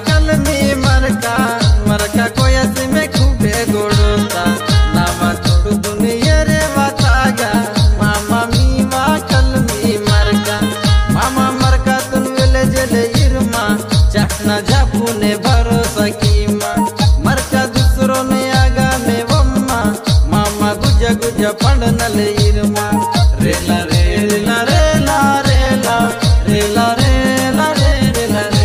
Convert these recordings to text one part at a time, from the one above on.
कल में मरका कोयस में खूबे गोड़ता नामा छोड़ दुनिया रे बतागा मामा मीवा कल में मामा मरका तुन वेले जले इरमा चखना झापुने भरोसा कीमा मरका दूसरों ने आगा में वम्मा मामा गुजा गुजा पंडनले इरमा रेला रेला रेला रेला रेला रेला रेला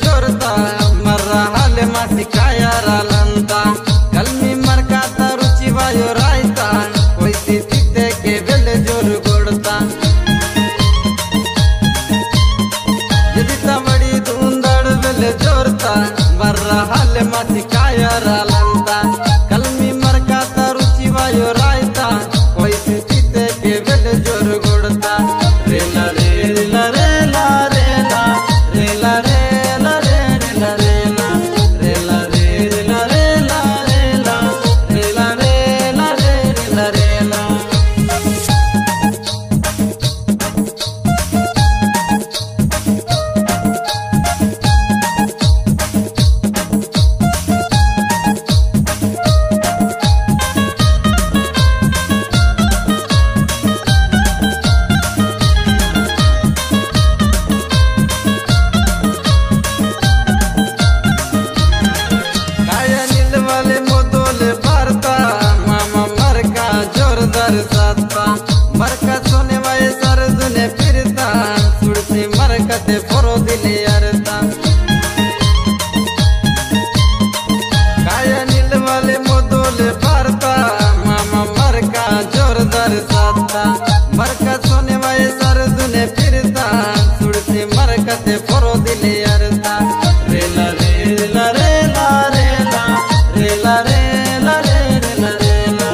जोरता मर्रा हाल मासी काया रालंता कल में मरकाता रुचि वायो रायता कोई सीते के बेले जोर गोड़ता यदि तमड़ी धुंधड़ बेले जोरता मर्रा हाल मासी काया रालंता कल में मरकाता रुचि वायो रायता कोई सीते के बेले जोर गोड़ता रेला रेला रेला रेला रेला रे मरका सोने वाले सर दुने फिरता सुरसी मरकते फोरो दिले अरता काया नील वाले मोदोले भरता मामा मरका जोरदार साता मरका सोने वाले सर दुने फिरता सुरसी मरकते फोरो दिले अरता रेला रेला रेला रेला रेला रेला रेला रेला